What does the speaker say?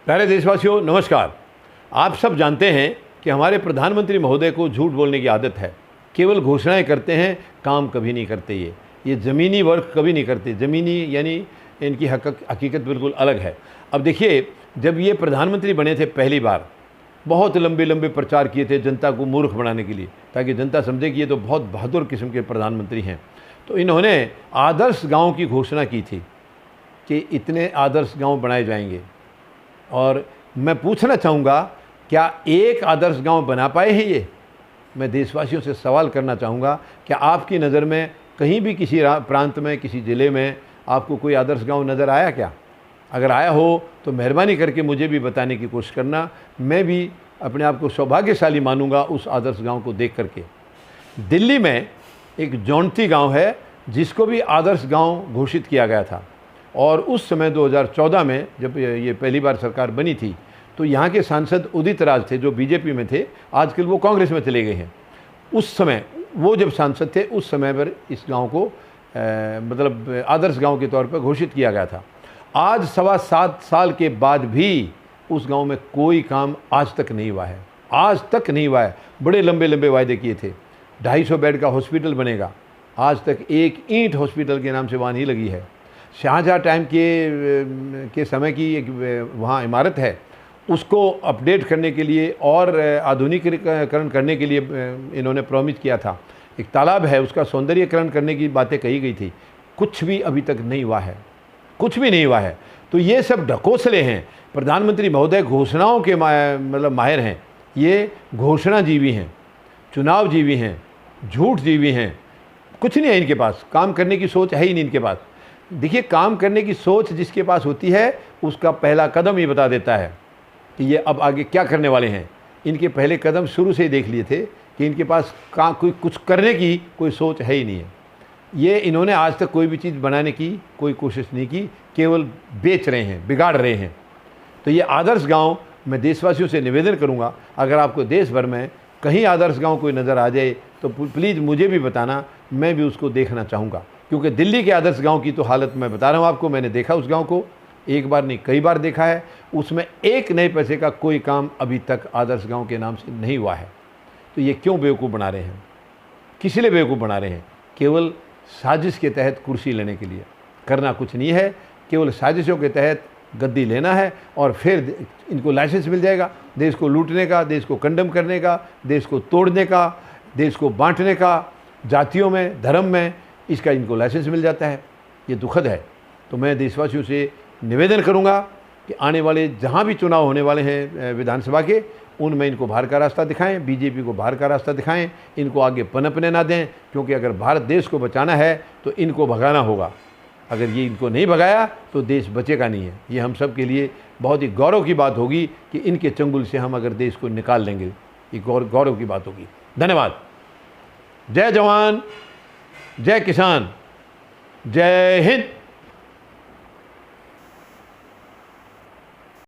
प्यारे देशवासियों नमस्कार। आप सब जानते हैं कि हमारे प्रधानमंत्री महोदय को झूठ बोलने की आदत है। केवल घोषणाएं करते हैं, काम कभी नहीं करते। ये ज़मीनी वर्क कभी नहीं करते। ज़मीनी यानी इनकी हकीकत बिल्कुल अलग है। अब देखिए, जब ये प्रधानमंत्री बने थे पहली बार, बहुत लंबे लंबे प्रचार किए थे जनता को मूर्ख बनाने के लिए, ताकि जनता समझे कि ये तो बहुत बहादुर किस्म के प्रधानमंत्री हैं। तो इन्होंने आदर्श गांव की घोषणा की थी कि इतने आदर्श गांव बनाए जाएंगे। और मैं पूछना चाहूँगा, क्या एक आदर्श गांव बना पाए हैं ये? मैं देशवासियों से सवाल करना चाहूँगा, क्या आपकी नज़र में कहीं भी किसी प्रांत में, किसी ज़िले में आपको कोई आदर्श गांव नज़र आया क्या? अगर आया हो तो मेहरबानी करके मुझे भी बताने की कोशिश करना। मैं भी अपने आप को सौभाग्यशाली मानूंगा उस आदर्श गांव को देख करके। दिल्ली में एक जौनती गांव है जिसको भी आदर्श गांव घोषित किया गया था। और उस समय 2014 में जब ये पहली बार सरकार बनी थी, तो यहाँ के सांसद उदित राज थे जो बीजेपी में थे, आजकल वो कांग्रेस में चले गए हैं। उस समय वो जब सांसद थे, उस समय पर इस गांव को मतलब आदर्श गांव के तौर पर घोषित किया गया था। आज 7.25 साल के बाद भी उस गांव में कोई काम आज तक नहीं हुआ है। आज तक नहीं हुआ है। बड़े लंबे लंबे वायदे किए थे, 250 बेड का हॉस्पिटल बनेगा, आज तक एक ईंट हॉस्पिटल के नाम से वहाँ नहीं लगी है। शाहजहाँ टाइम के समय की एक वहाँ इमारत है, उसको अपडेट करने के लिए और आधुनिकीकरण करने के लिए इन्होंने प्रॉमिस किया था। एक तालाब है, उसका सौंदर्यीकरण करने की बातें कही गई थी। कुछ भी अभी तक नहीं हुआ है, कुछ भी नहीं हुआ है। तो ये सब ढकोसले हैं। प्रधानमंत्री महोदय घोषणाओं के मतलब माहिर हैं। ये घोषणा जीवी हैं, चुनाव जीवी हैं, झूठ जीवी हैं। कुछ नहीं है इनके पास, काम करने की सोच है ही नहीं इनके पास। देखिए, काम करने की सोच जिसके पास होती है, उसका पहला कदम ही बता देता है कि ये अब आगे क्या करने वाले हैं। इनके पहले कदम शुरू से ही देख लिए थे कि इनके पास कोई कुछ करने की कोई सोच है ही नहीं है। ये इन्होंने आज तक कोई भी चीज़ बनाने की कोई कोशिश नहीं की, केवल बेच रहे हैं, बिगाड़ रहे हैं। तो ये आदर्श गांव, मैं देशवासियों से निवेदन करूंगा, अगर आपको देश भर में कहीं आदर्श गांव कोई नज़र आ जाए तो प्लीज़ मुझे भी बताना, मैं भी उसको देखना चाहूँगा। क्योंकि दिल्ली के आदर्श गांव की तो हालत मैं बता रहा हूँ आपको, मैंने देखा उस गांव को, एक बार नहीं कई बार देखा है। उसमें एक नए पैसे का कोई काम अभी तक आदर्श गांव के नाम से नहीं हुआ है। तो ये क्यों बेवकूफ़ बना रहे हैं? किस लिए बेवकूफ़ बना रहे हैं? केवल साजिश के तहत कुर्सी लेने के लिए। करना कुछ नहीं है, केवल साजिशों के तहत गद्दी लेना है और फिर इनको लाइसेंस मिल जाएगा देश को लूटने का, देश को कंडम करने का, देश को तोड़ने का, देश को बांटने का, जातियों में, धर्म में, इसका इनको लाइसेंस मिल जाता है। ये दुखद है। तो मैं देशवासियों से निवेदन करूंगा कि आने वाले जहां भी चुनाव होने वाले हैं विधानसभा के, उनमें इनको बाहर का रास्ता दिखाएं, बीजेपी को बाहर का रास्ता दिखाएं, इनको आगे पनपने ना दें। क्योंकि अगर भारत देश को बचाना है तो इनको भगाना होगा। अगर ये इनको नहीं भगाया तो देश बचेगा नहीं है। ये हम सब के लिए बहुत ही गौरव की बात होगी कि इनके चंगुल से हम अगर देश को निकाल लेंगे। ये गौरव की बात होगी। धन्यवाद। जय जवान, जय किसान, जय हिंद।